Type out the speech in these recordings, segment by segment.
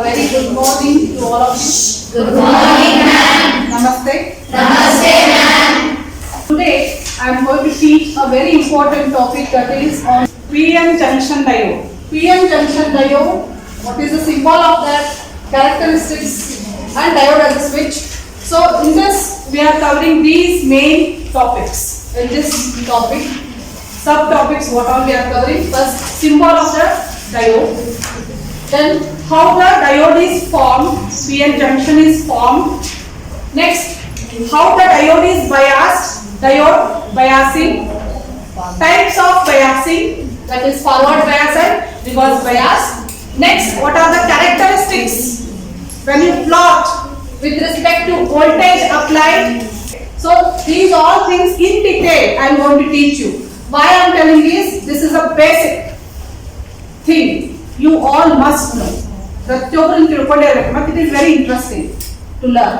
very good morning to all of you. Good morning, ma'am. Namaste. Namaste, ma'am. Today I am going to teach a very important topic, that is on PN junction diode. PN junction diode, what is the symbol of that, characteristics, and diode as a switch. So in this we are covering these main topics. In this topic, subtopics, what all we are covering. First, symbol of the diode. Then how the diode is formed, PN junction is formed. Next, how the diode is biased, diode biasing. Types of biasing, that is forward bias and reverse bias. Next, what are the characteristics when you plot with respect to voltage applied. So these all things in detail I am going to teach you. Why I am telling this is a basic thing. You all must know. ಪ್ರತಿಯೊಬ್ಬರನ್ನು ತಿಳ್ಕೊಂಡಿರಬೇಕು. ಮತ್ತೆ it is very interesting to learn.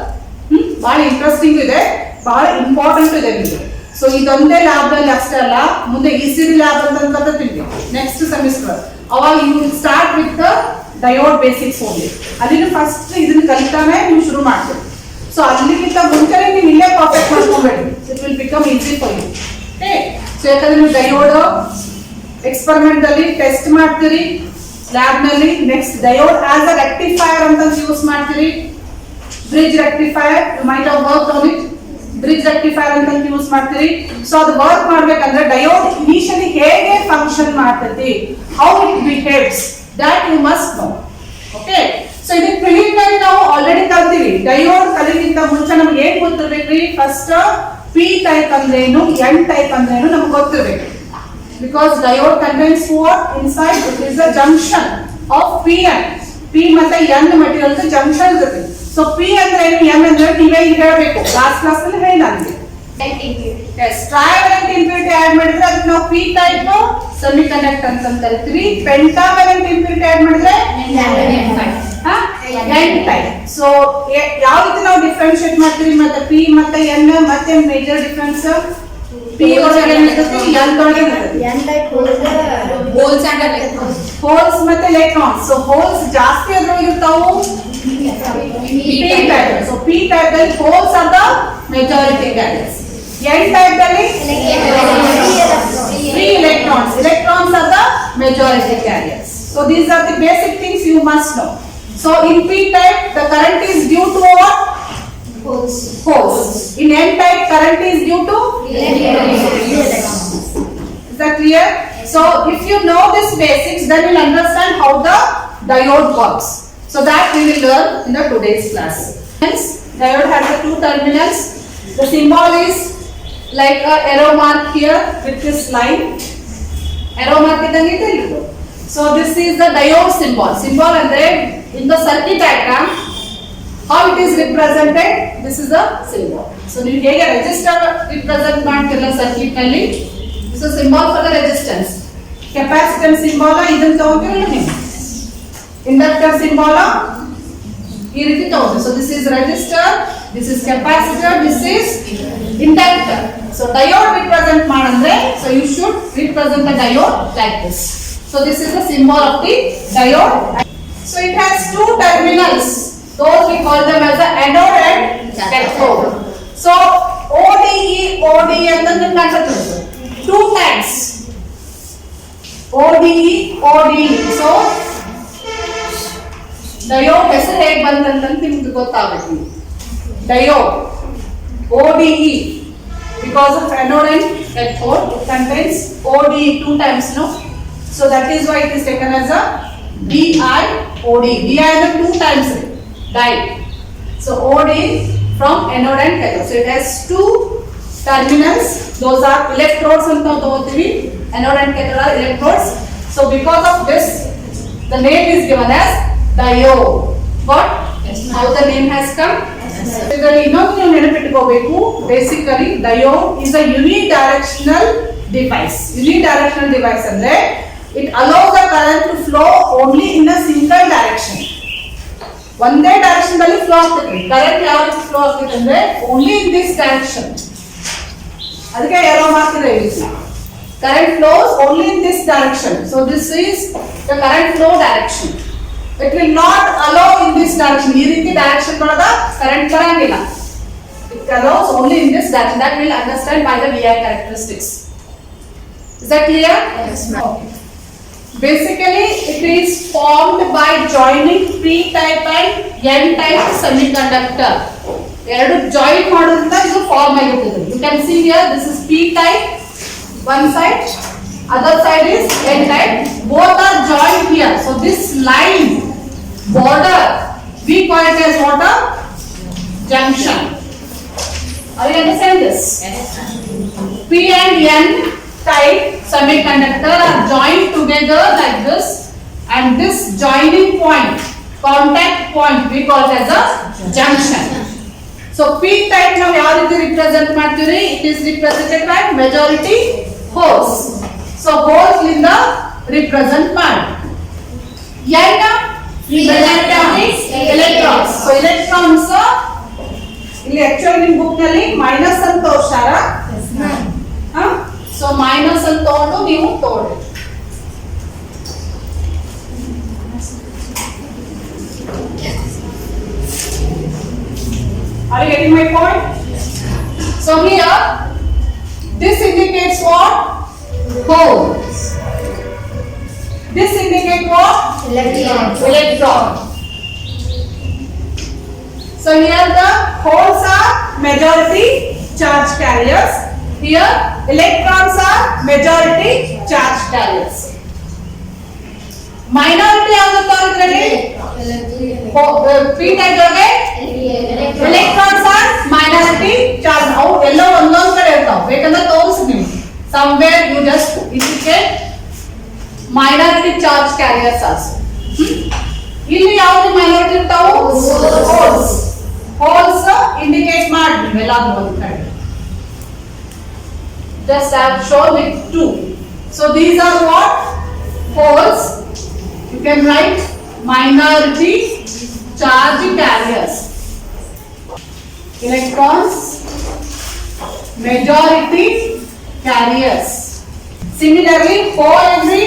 ಬಹಳ interesting ಇದೆ, ಬಹಳ important ಇದೆ ಇದು. So ಇದೊಂದೇ ಲ್ಯಾಬ್ನಲ್ಲಿ ಅಷ್ಟೇ ಅಲ್ಲ, ಮುಂದೆ ECD ಲ್ಯಾಬ್ ಅಂತ ಕರೀತೀವಿ ನೆಕ್ಸ್ಟ್ ಸೆಮಿಸ್ಟರ್. ಅವಾಗ you will start with the diode basics only. ಅದನ್ನು ಫಸ್ಟ್ ಇದನ್ನ ಕಲಿತಾನೆ ನೀವು ಶುರು ಮಾಡ್ತೀವಿ. ಸೊ ಅಲ್ಲಿಗಿಂತ ಮುಂಚೆನೇ ನೀವು ಇಲ್ಲೇ ಪರ್ಫೆಕ್ಟ್ ಮಾಡ್ಕೊಬೇಡಿ. It will become easy for you. Okay, so ಯಾಕಂದ್ರೆ ನೀವು ಡಯೋಡ್ ಎಕ್ಸ್ಪರಿಮೆಂಟ್ ಅಲ್ಲಿ ಟೆಸ್ಟ್ ಮಾಡ್ತೀರಿ ಲ್ಯಾಬ್ ನಲ್ಲಿ. Next diode as a rectifier ಅಂತ ಯೂಸ್ ಮಾಡ್ತೀರಿ. Bridge rectifier, you might have work on it. Bridge rectifier ಅಂತ ಯೂಸ್ ಮಾಡ್ತೀರಿ. ಸೊ ಅದು ವರ್ಕ್ ಮಾಡ್ಬೇಕಂದ್ರೆ ಡಯೋಡ್ ಇನಿಷಿಯಲಿ ಹೇಗೆ ಫಂಕ್ಷನ್ ಮಾಡ್ತೈತಿ, how it behaves, that you must know. Okay, so ಇದಕ್ಕೆ preliminary ನಾವು ಆಲ್ರೆಡಿ ಕಲ್ತೀವಿ. ಡಯೋಡ್ ಕಲಿಯಕ್ಕಿಂತ ಮುಂಚೆ ನಮ್ಗೆ ಏನ್ ಗೊತ್ತಿರ್ಬೇಕ್ರಿ, ಫಸ್ಟ್ ಪಿ ಟೈಪ್ ಅಂದ್ರೇನು, ಎನ್ ಟೈಪ್ ಅಂದ್ರೇನು ನಮ್ಗೆ ಗೊತ್ತಿರ್ಬೇಕು. Because diode contains what inside? It is a junction of PN. P ಮತ್ತೆ N material junction ಇರುತ್ತೆ. So P ಅಂದ್ರೆ ಏನು, N ಅಂದ್ರೆ ನೀವೇ ಈಗ ಹೇಳಬೇಕು. ಲಾಸ್ಟ್ ಕ್ಲಾಸ್ ಅಲ್ಲಿ ಹೇಳಿ ನನಗೆ. Yes, trivalent impurity ಆಡ್ ಮಾಡಿದ್ರೆ ಅದಕ್ಕೆ ನಾವು P ಟೈಪ್ ಸೆಮಿಕಂಡಕ್ಟರ್ ಅಂತ ಕರಿತೀವಿ. ಪೆಂಟಾವಲೆಂಟ್ impurity ಆಡ್ ಮಾಡಿದ್ರೆ N ಟೈಪ್. ಸೊ ಯಾವ ರೀತಿ ನಾವು ಡಿಫರೆನ್ಶಿಯೇಟ್ ಮಾಡ್ತೀವಿ ಮತ್ತೆ P ಮತ್ತೆ N ಮತ್ತೆ ಮೇಜರ್ ಡಿಫರೆನ್ಸ್ P ಒಳಗೆ ಏನಿರುತ್ತೆ, N ಒಳಗೆ ಇರುತ್ತೆ. N type holes and electrons. Holes ಮತ್ತೆ ಎಲೆಕ್ಟ್ರಾನ್ಸ್. ಸೊ ಹೋಲ್ಸ್ ಜಾಸ್ತಿ ಅದ್ರೊಳಗೆ ಇರ್ತಾವು P type. So P type ದಲ್ಲಿ holes are the majority carriers. N type ದಲ್ಲಿ free electrons. Electrons are the majority carriers. So these are the basic things you must know. So in P type the current is due to what? Holes. In N type, current is due to electrons. Is that clear? So if you know this basics, then you will understand how the diode works. So that we will learn in the today's class. Hence, diode has the two terminals. The symbol is like a arrow mark here with this line. Arrow mark idani telugu. So this is the diode symbol. Symbol andre in the circuit diagram. How it is represented? This is a symbol. So you take a resistor represent ಮಾಡ್ತಿರಲ್ಲ circuit ನಲ್ಲಿ. This is symbol for the resistance. Capacitance symbol ಇದನ್ನ ತಗೊಂಡಿರಲ್ಲ ನೀವು. Inductor symbol ಈ ರೀತಿ ತಗೊಂಡ್ರಿ. So this is resistor, this is capacitor, this is inductor. So diode represent ಮಾಡಂದ್ರೆ, so you should represent the diode like this. So this is the symbol of the diode. So it has two terminals. Those we call them as the anode and cathode. So ODE ಅಂತ ನಿಮಗೆ ಕಾಣಿಸುತ್ತೆ. Two times ODE. So diode ಹೆಸರು ಹೇಗೆ ಬಂತಂತ ನಿಮಗೆ ಗೊತ್ತಾಗಬೇಕು. Diode ODE because of anode and cathode, it contains ODE two times, no? So that is why it is taken as a DiOD. Di is two times die. So OD from anode and cathode. So it has two terminals. Those are electrodes anta ತಗೋತೀವಿ. Anode and cathode are electrodes. So because of this, the name is given as diode. What? How the name has come? ಇದರಲ್ಲಿ ಇನ್ನೊಂದು ನೀವು ನೆನಪಿಟ್ಕೋಬೇಕು. Basically, diode is a unidirectional device. Unidirectional device ಅಂದ್ರೆ it allows the current to flow only in a single direction. ಒಂದೇ direction ದಲ್ಲಿ flow ಆಗ್ತದೆ. Current ಯಾವ ರೀತಿ flow ಆಗ್ತದೆ ಅಂದ್ರೆ ಓನ್ಲಿ ಇನ್ ದಿಸ್ ಡೈರೆಕ್ಷನ್. ಅದಕ್ಕೆ ಏರೋ ಮಾಡ್ತಿದ್ರೆ ಇಲ್ಲಿ. Current flows only in this direction. So this is the current flow direction. It will not allow this direction. ಈ ರೀತಿ direction ಒಳಗ current ಬರಂಗಿಲ್ಲ. It allows only in this direction. That we'll understand by the VI characteristics. Is that clear? Yes, ma'am. Okay. Basically, it is formed by joining P-type and N-type semiconductor. ಎರಡು join ಮಾಡೋದ್ರಿಂದ ಇದು form ಆಗಿರ್ತದೆ. You can see here, this is P-type, one side, other side is N-type. Both are joined here. So this line, border, we call it as what? A junction. Are you understand this? Yes, ma'am. P and N type semiconductor are joined together like this, and this joining point, contact point, we call it as a junction. So P type now ಯಾವ ರೀತಿ represent ಮಾಡ್ತೀವಿ? It is represented by majority holes. So holes ಲಿಂದ represent ಮಾಡಿ. N represent electrons. So electrons ಇಲ್ಲಿ actually ನಿಮ್ಮ book ನಲ್ಲಿ minus ಅಂತ ತೋರಿಸ್ತಾರ. Yes, ma'am. ಸೊ ಮೈನಸ್ ಅಂತ ತಗೊಂಡು ನೀವು ತಗೊಳ್ಳಿ. Are you getting my point? So here, this indicates what? Hole. This indicates what? Electron. So here the holes are majority charge carriers. Here electrons are majority charge carriers. Minority ಯಾವುದು ಇದರಲ್ಲಿ? P type ಒಳಗೆ electrons are minority charge. ಅವು ಎಲ್ಲ ಒಂದೊಂದು ಕಡೆ ಇರ್ತಾವೆ. ಬೇಕಂದ್ರೆ ತೋರಿಸಿ ನೀವು. Somewhere you just indicate minority charge carriers also. ಇಲ್ಲಿ ಯಾವುದು minority ಇರ್ತಾವು? Holes. Holes indicate ಮಾಡಿ ಎಲ್ಲಾದ್ರೂ ಒಂದು ಕಡೆ. Just I have shown with two. So these are what? Holes. You can write minority charge carriers. Electrons, majority carriers. Similarly, hole every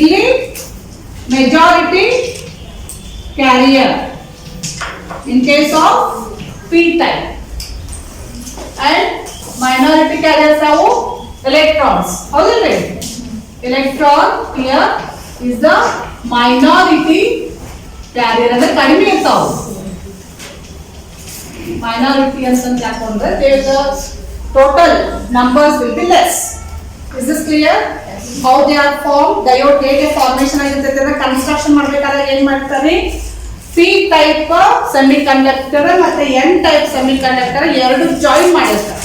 ಇಲ್ಲಿ majority carrier in case of P type. And minority carriers are electrons. How is it? Electron here is the minority carrier. ಅಂದ್ರೆ ಕಡಿಮೆ ಇರ್ತಾವು. Minority ಅಂತ ಹಾಕೊಂಡ್ರೆ the total numbers will be less. Is this clear? Yes. How they are formed? Diode ಹೇಗೆ formation ಆಗಿರ್ತದೆ ಅಂದ್ರೆ construction ಮಾಡಬೇಕಾದ್ರೆ ಏನು ಮಾಡ್ತಾರೆ? P type ಸೆಮಿಕಂಡಕ್ಟರ್ ಮತ್ತೆ N type ಸೆಮಿಕಂಡಕ್ಟರ್ ಎರಡು ಜಾಯಿನ್ ಮಾಡಿರ್ತಾರೆ.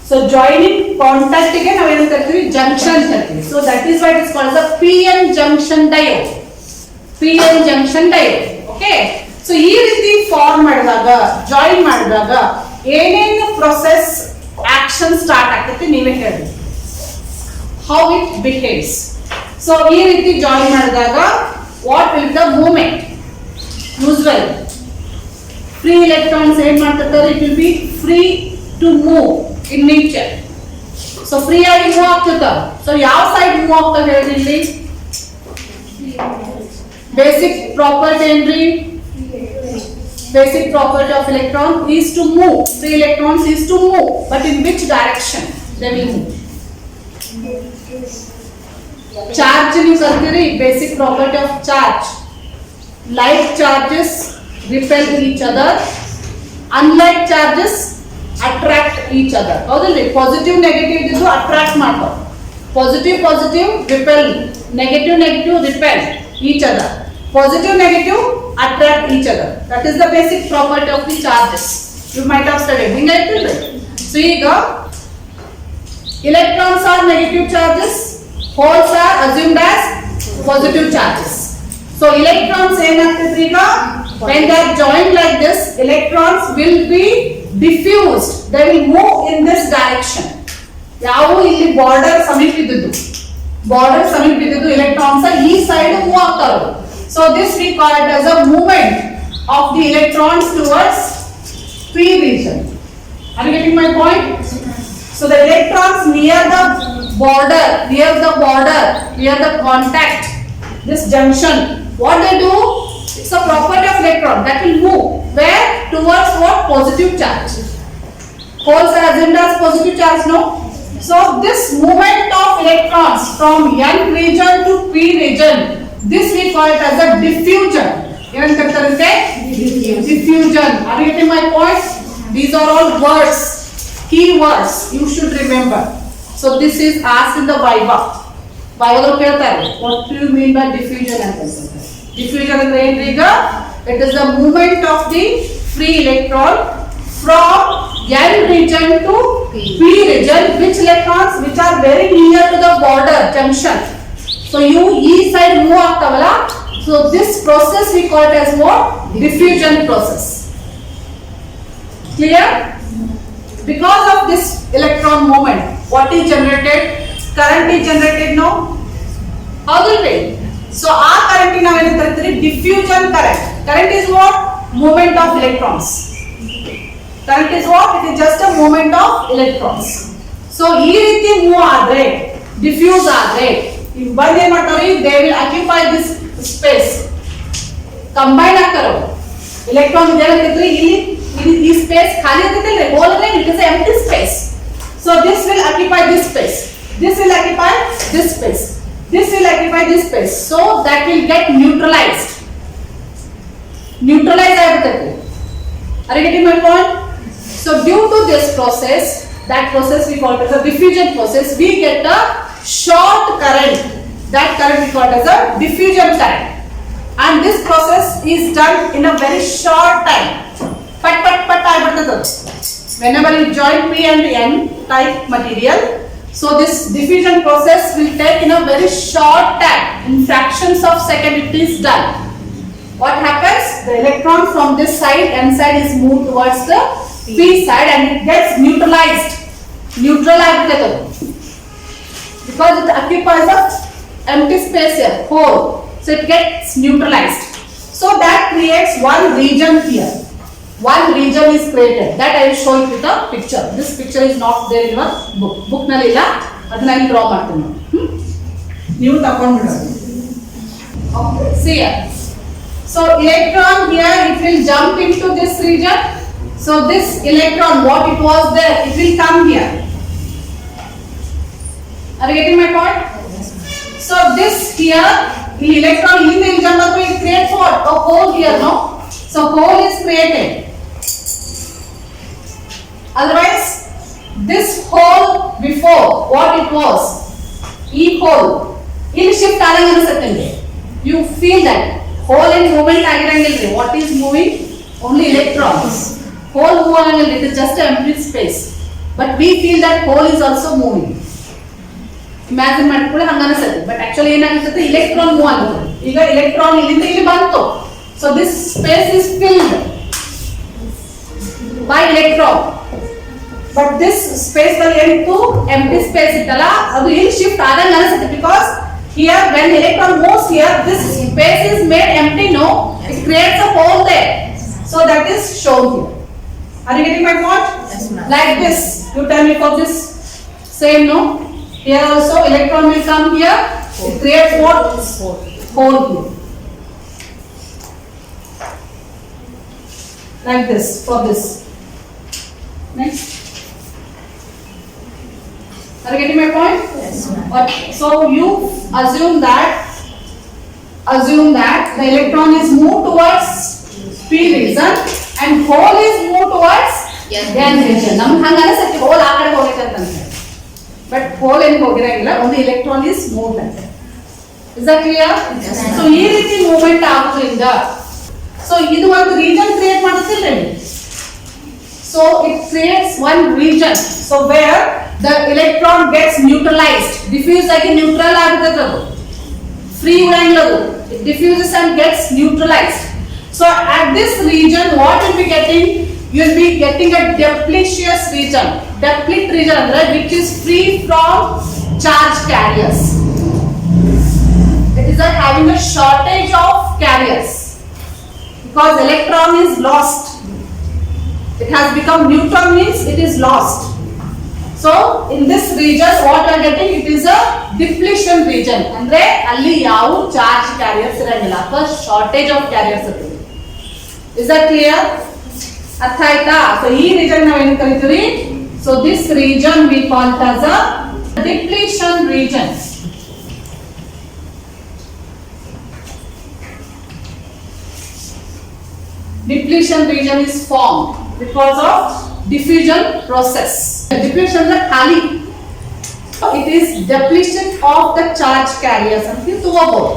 So joining contact ಗೆ ನಾವು ಏನು ಕರಿತೀವಿ? ಜಂಕ್ಷನ್ ಕರಿತೀವಿ. So that is why it is called the PN junction diode. PN junction diode. Okay? So ಈ ರೀತಿ ಫಾರ್ಮ್ ಮಾಡಿದಾಗ, ಜಾಯಿನ್ ಮಾಡಿದಾಗ ಏನೇನು ಪ್ರೊಸೆಸ್ ಆಕ್ಷನ್ ಸ್ಟಾರ್ಟ್ ಆಗ್ತೈತಿ ನೀವೇ ಹೇಳಿ. How it behaves. So ಈ ರೀತಿ ಜಾಯಿನ್ ಮಾಡಿದಾಗ what will be the movement? Usually free electrons ಏನ್ ಮಾಡ್ತಿರ್ತಾರೆ? It will be free to move in nature. So free ಆಗಿ ಮೂವ್ ಆಗ್ತಿರ್ತಾವ. So ಯಾವ ಸೈಡ್ ಮೂವ್ ಆಗ್ತವೆ ಹೇಳಿ ಇಲ್ಲಿ? ಬೇಸಿಕ್ ಪ್ರಾಪರ್ಟಿ ಏನ್ರಿ? Basic property of electron is to move. Free electrons is to move, but in which direction they will move? Charge ನೀವು ಕಲ್ತಿರಿ, basic property of charge. Like charges repel each other, unlike charges attract each other. ಹೌದಲ್ರಿ? Positive negative ಇದ್ದು attract ಮಾಡ್ತಾವ. Positive positive repel, negative negative repel each other. Positive negative attract each other. That is the basic property of the charges. You might have studied. So ಈಗ electrons are negative charges, holes are assumed as positive charges. So electrons ಏನಾಗ್ತೈತ್ರಿ ಈಗ? When they are joined like this, electrons will be diffused. They will move in this direction. ಯಾವ ಇಲ್ಲಿ border ಸಮೀಪ ಇದ್ದಿದ್ದು, border ಸಮೀಪ ಇದ್ದಿದ್ದು electrons ಈ side move ಆಗ್ತಾವೆ. So this we call it as a movement of the electrons towards P region. Are you getting my point? So the electrons near the border, near the contact, this junction, what they do? It's a property of electron that will move where towards what? Positive charge. Holes are assumed as positive charge, no? So this movement of electrons from n region to p region, this we call it as a diffusion. Diffusion. Are you getting my point? These are all words, key words you should remember. So this is asked in the Viva. Viva lo keltare. What do you mean by diffusion? Diffusion is the it is the movement of the free electron from n region to p region. Which electrons? Which are very near to the border junction. So you each side move ಆಗ್ತಾವಲ್ಲ. So this process we call it as what? Diffusion process. Clear? Because of this electron movement, what is generated? Current is generated now. How will it? So our current is now diffusion current. Current is what? Movement of electrons. Current is what? It is just a movement of electrons. So ee ರೀತಿ move ಆದರೆ diffuse ಆದರೆ ಬಂದು ಏನು ಮಾಡ್ತಾರೆ? They will occupy this space. Combine ಆಗ್ತಾರೆ. Electron ಏನಾಗ್ತೈತ್ರಿ ಇಲ್ಲಿ ಈ space ಖಾಲಿ ಇರ್ತೈತಲ್ಲ ಹೋಲ್ ಅಂದ್ರೆ it is an empty space. So this will occupy this space. This will occupy this space. This will occupy this space. So that will get neutralized. Neutralize ಆಗ್ತೈತಿ. Are you getting my point? So due to this process, that process we call it as a diffusion process, we get a short current. That current we call it as a diffusion current. And this process is done in a very short time. Pat whenever you join p and n type material, so this diffusion process will take in a very short time. In fractions of second it is done. What happens? The electron from this side, n side, is moved towards the p side and it gets neutralized. Neutralized because it occupies a empty space here, hole. So it gets neutralized. So that creates one region here. One region is created. That I will show you with a picture. This picture is not there in your book. Book nalli illa. Adna I draw ಮಾಡ್ತೀನಿ. ನೀವು ತಗೊಂಡ್ಬಿಡೋದು. Okay. See here. So electron here it will jump into this region. So this electron, what it was there, it will come here. Are you getting my point? So this here, the electron in the jump up, it creates what? A hole here, no? So hole is created. Otherwise, this hole before, what it was? E hole. In shift aadanga anusatenge. You feel that hole in movement agirangilri. What is moving? Only electrons. Hole move agangilri. It is just an empty space. But we feel that hole is also moving. Imagine ಮಾಡ್ಕೊಳ್ಳಿ ಹಂಗ ಅನಿಸುತ್ತೆ. But actually ಏನಾಗುತ್ತೆ? Electron move ಆಗುತ್ತೆ. ಈಗ electron ಇಲ್ಲಿಂದ ಇಲ್ಲಿ ಬಂತು. So this space is filled by electron. But this space ಅಲ್ಲಿ ಎಂಟು empty space ಇತ್ತಲ್ಲ ಅದು ಇಲ್ಲಿ ಶಿಫ್ಟ್ ಆದಂಗ ಅನಿಸುತ್ತೆ because here when electron moves here this space is made empty, no? It creates a hole there. So that is shown here. Are you getting my point? Yes, ma'am. Like this. You tell me for this. Same, no? Here also electron will come here. It creates what? Hole here. Like this, for this. Next. Are you getting my point? Yes, ma'am. But so you assume that the electron is moved towards p region and hole is moved towards n region. Nam hanga anisate hole ಆ ಕಡೆ ಹೋಗೈತೆ ಅಂತ. But hole ಏನು ಹೋಗಿರಂಗಿಲ್ಲ, only electron is moved like that. Is that clear? Yes, So ಈ ರೀತಿ movement ಆಗೋದ್ರಿಂದ so ಇದು ಒಂದು region create ಮಾಡುತ್ತಿಲ್ಲ. So it creates one region. So where the electron gets neutralized. Diffuse ಆಗಿ neutral ಆಗುತ್ತದೆ ಅದು. Free ಉಳಿಯಂಗಿಲ್ಲ ಅದು. It diffuses and gets neutralized. So at this region what will be getting? You will be getting a depletion region. Deplete region andre which is free from charge carriers. It is having a shortage of carriers because electron is lost. It has become neutron means it is lost. So in this region what we are getting, it is a depletion region. Andre alli yavu charge carriers irangilla, because shortage of carriers irtade. Is that clear? ಅರ್ಥ ಆಯ್ತಾ? So ಈ region ನಾವೇನು ಕರಿತೀವಿ? So this region we call it as a depletion region. Depletion region is formed because of diffusion process. Depletion is khali. It is depletion of the charge carriers ಅಂತ ತಗೋಬಹುದು.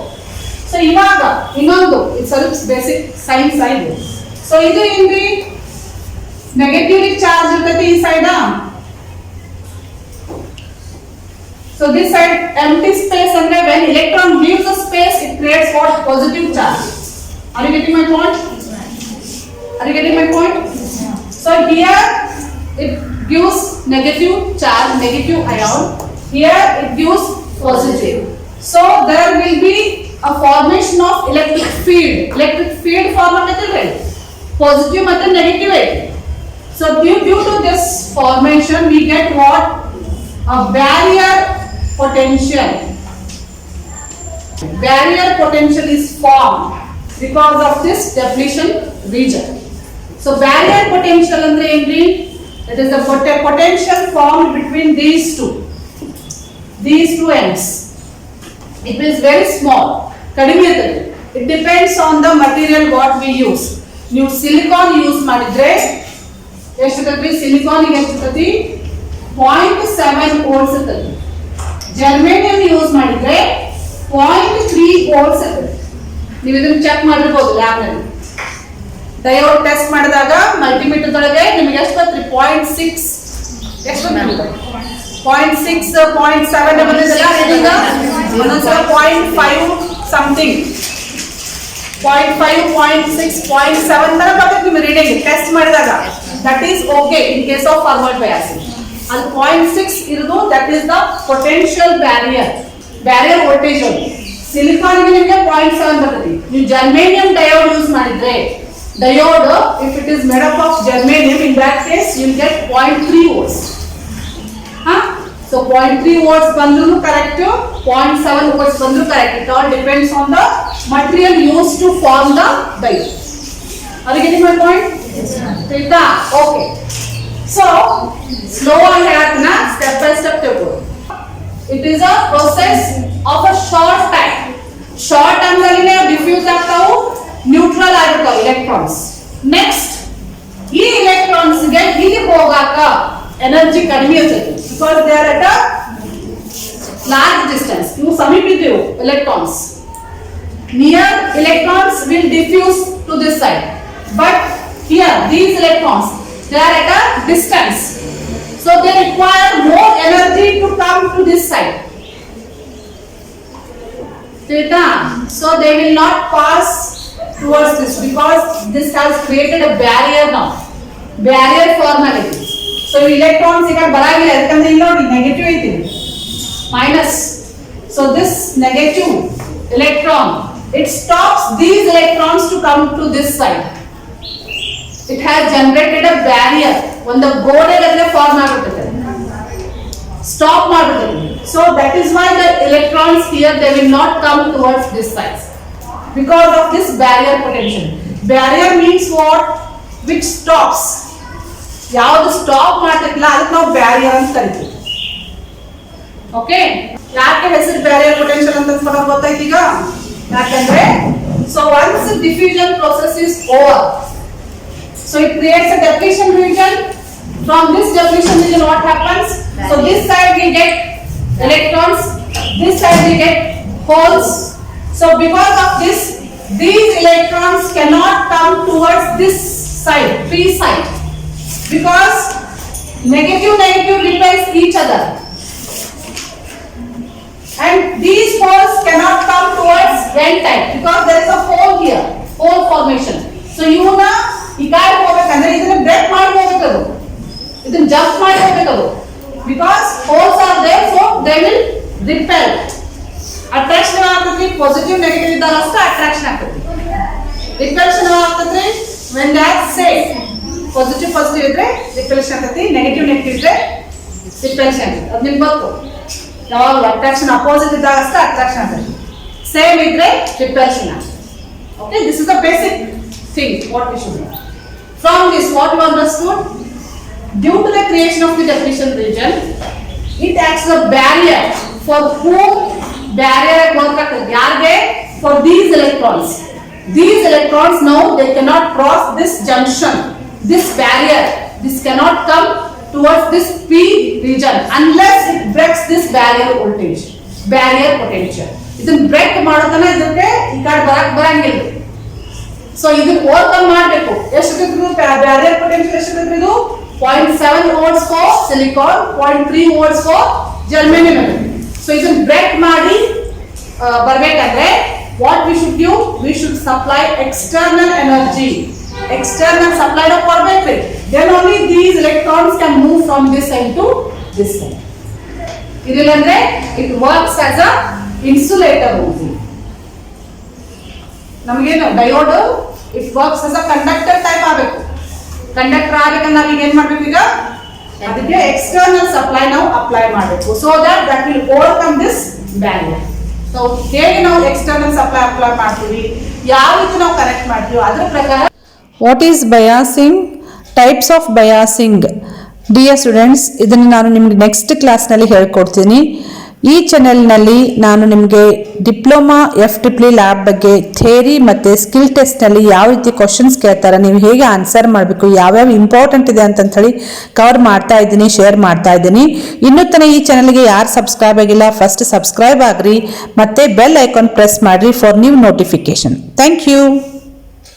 So ಇವಾಗ ಇನ್ನೊಂದು ಇದು ಸ್ವಲ್ಪ basic science ಆಗಿದೆ. So ಇದು ಏನ್ರಿ negatively charge ಇರ್ತೈತಿ ಈ side. So this side empty space ಅಂದ್ರೆ when electron leaves the space it creates what? Positive charge. Are you getting my point? Are you getting my point? So here it gives negative charge, negative ion. Here it gives positive. So there will be a formation of electric field. Electric field form agutade. Positive ಮತ್ತು negative ಐತಿ. So due to this formation we get what? A barrier potential. Barrier potential is formed because of this depletion region. So barrier potential andre enri? It is the potential formed between these two ends. It is very small. Kadime iruತ್ತದೆ. It depends on the material what we use. ನೀವು silicon use ಮಾಡಿದ್ರೆ ಎಷ್ಟು ಇರ್ತದೆ? Silicon ಗೆ ಎಷ್ಟು ಇರ್ತದೆ? 0.7 volts ಇರ್ತದೆ. Germanium use ಮಾಡಿದ್ರೆ 0.3 volts ಇರ್ತದೆ. ನೀವು ಇದನ್ನ ಚೆಕ್ ಮಾಡಿರಬಹುದು ಲ್ಯಾಬ್ ನಲ್ಲಿ. ಡಯೋಡ್ ಟೆಸ್ಟ್ ಮಾಡಿದಾಗ ಮಲ್ಟಿಮೀಟರ್ ಒಳಗೆ ನಿಮಗೆ ಎಷ್ಟು ಬರ್ತದೆ? 0.6 ಎಷ್ಟು ಬರ್ತದೆ? 0.6 0.7 ಬಂದಿದೆಲ್ಲ ಇದೀಗ ಒಂದೊಂದ್ಸಲ 0.5 ಸಮಥಿಂಗ್ 0.5 0.6 0.7 ತರ ಬರ್ತದೆ ನಿಮಗೆ ರೀಡಿಂಗ್ ಟೆಸ್ಟ್ ಮಾಡಿದಾಗ. That is okay in case of forward bias. ಅದು 0.6 ಇರೋದು that is the potential barrier voltage. Silicon ಗೆ ನಿಮಗೆ 0.7 ಬರ್ತದೆ. ನೀವು ಜರ್ಮೇನಿಯಂ ಡಯೋಡ್ ಯೂಸ್ ಮಾಡಿದ್ರೆ diode if it is made up of germanium in that case you will get 0.3 volts. So 0.3 volts bandru correct, 0.7 volts bandru correct. It all depends on the material used to form the diode. Are you getting my point? Yes ma'am. Okay. So slow and ಹೇಳ್ತೀನಿ, step by step ತಗೋ. It is a process of a short time. Short time ನಲ್ಲಿ diffuse ಆಗ್ತಾವು, neutral ಆಗಿರ್ತಾವೆ electrons. Next ಈ electrons ಗೆ ಇಲ್ಲಿ ಹೋಗಾಕ energy ಕಡಿಮೆ ಇರ್ತದೆ because they are at a large distance. ಇವು ಸಮೀಪ ಇದ್ದವು electrons. Near electrons will diffuse to this side, but here these electrons they are at a distance, so they require more energy to come to this side. Theta, so they will not pass towards this because this has created a barrier now. Barrier formality. So electrons ಈಗ ಬರಾಗಿಲ್ಲ ಯಾಕಂದ್ರೆ ಇಲ್ಲಿ ನೋಡಿ negative ಐತಿ minus. So this negative electron it stops these electrons to come to this side. It has generated a barrier. ಒಂದು ಗೋಡೆ ಗಟ್ಟಲೆ form ಆಗುತ್ತದೆ, stop ಮಾಡುತ್ತದೆ. So that is why the electrons here they will not come towards this side because of this barrier potential. Barrier means what? Which stops. ಯಾವುದು stop ಮಾಡ್ತಿಲ್ಲ ಅದಕ್ಕೆ ನಾವು barrier ಅಂತ ಕರಿತೀವಿ. ಓಕೆ, ಯಾಕೆ ಹೆಸರು ಬ್ಯಾರಿಯರ್ ಪೊಟೆನ್ಷಿಯಲ್ ಅಂತ ಫಲ ಗೊತ್ತಾಯ್ತು ಈಗ? ಯಾಕಂದ್ರೆ so once the diffusion process is over, so it creates a depletion region. From this depletion region what happens? So this side we get electrons, this side we get holes. So because of this these electrons cannot come towards this side, P side, because negative repels each other, and these holes cannot come towards N type because there is a hole here, hole formation. So ಇವನ್ನ ಈ ಕಡೆ ಹೋಗಬೇಕಂದ್ರೆ ಇದನ್ನ break ಮಾಡಿ ಹೋಗಬೇಕು, ಇದನ್ನ jump ಮಾಡಿ ಹೋಗಬೇಕು because holes are there, so they will repel. Attraction ಆಗ್ತದೆ, ಪಾಸಿಟಿವ್ ನೆಗೆಟಿವ್ ಇದ್ದಾಗ ಅಷ್ಟೇ ಅಟ್ರಾಕ್ಷನ್ ಆಗ್ತದೆ. ರಿಪಲ್ಷನ್ ಆಗ್ತದೆ when they are same. Positive ಇದ್ರೆ ರಿಪಲ್ಷನ್ ಆಗ್ತದೆ, ನೆಗೆಟಿವ್ ಇದ್ರೆ ರಿಪಲ್ಷನ್ ಆಗ್ತದೆ. ಅದು ನಿಮ್ಗೆ ಗೊತ್ತು, ಯಾವಾಗ ಅಟ್ರಾಕ್ಷನ್ ಅಪೋಸಿಟ್ ಇದ್ದಾಗ ಅಷ್ಟೇ ಅಟ್ರಾಕ್ಷನ್ ಆಗ್ತದೆ, ಸೇಮ್ ಇದ್ರೆ ರಿಪಲ್ಷನ್ ಆಗ್ತದೆ. Okay, this is the basic think what we should do. From this, what you understood? Due to the creation of the depletion region, it acts as a barrier. For whom barrier work at for these electrons. These electrons now they cannot cross this junction, this barrier. This cannot come towards this P region unless it breaks this barrier voltage, barrier potential. ಇದನ್ನ break ಮಾಡೋದನ್ನ ಇದಕ್ಕೆ ಈ ಕಡೆ ಬರಂಗಿಲ್ಲ. So ಇದನ್ನ overcome ಮಾಡಬೇಕು. ಎಷ್ಟು barrier potential ಎಷ್ಟು ಇದು 0.7 volts for silicon, 0.3 volts for germanium. So ಇದನ್ನ ಬ್ರೇಕ್ ಮಾಡಿ ಬರಬೇಕಾದ್ರೆ what we should do? We should supply external energy. External supply of ಕೊಡಬೇಕು. Then only these electrons can move from this side to this side. ಇದಿಲ್ಲಂದ್ರೆ it works as a insulator only. ನಮಗೇನು diode it works as a conductor type ಆಗಬೇಕು. Conductor ಆಗಬೇಕಂದ್ರೆ ನಾವು ಈಗ ಏನು ಮಾಡಬೇಕು ಈಗ ಅದಕ್ಕೆ external supply ನಾವು ಅಪ್ಲೈ ಮಾಡಬೇಕು so that will overcome this barrier. So ಹೇಗೆ ನಾವು external supply ಅಪ್ಲೈ ಮಾಡ್ತೀವಿ, ಯಾವ ರೀತಿ ನಾವು ಕನೆಕ್ಟ್ ಮಾಡ್ತೀವಿ ಅದರ ಪ್ರಕಾರ. What is biasing, types of biasing. Dear students, ಇದನ್ನು ನಾನು ನಿಮಗೆ ನೆಕ್ಸ್ಟ್ ಕ್ಲಾಸ್ನಲ್ಲಿ ಹೇಳ್ಕೊಡ್ತೀನಿ. ಈ ಚಾನೆಲ್ನಲ್ಲಿ ನಾನು ನಿಮಗೆ ಡಿಪ್ಲೊಮಾ FEE ಲ್ಯಾಬ್ ಬಗ್ಗೆ ಥಿಯರಿ ಮತ್ತು ಸ್ಕಿಲ್ ಟೆಸ್ಟ್ನಲ್ಲಿ ಯಾವ ರೀತಿ ಕ್ವಶನ್ಸ್ ಕೇಳ್ತಾರೆ, ನೀವು ಹೇಗೆ ಆನ್ಸರ್ ಮಾಡಬೇಕು, ಯಾವ್ಯಾವ ಇಂಪಾರ್ಟೆಂಟ್ ಇದೆ ಅಂತೇಳಿ ಕವರ್ ಮಾಡ್ತಾ ಇದ್ದೀನಿ, ಶೇರ್ ಮಾಡ್ತಾ ಇದ್ದೀನಿ. ಇನ್ನೂ ತನಕ ಈ ಚಾನಲ್ಗೆ ಯಾರು ಸಬ್ಸ್ಕ್ರೈಬ್ ಆಗಿಲ್ಲ ಫಸ್ಟ್ ಸಬ್ಸ್ಕ್ರೈಬ್ ಆಗ್ರಿ ಮತ್ತು ಬೆಲ್ ಐಕಾನ್ ಪ್ರೆಸ್ ಮಾಡಿರಿ for new notification. Thank you.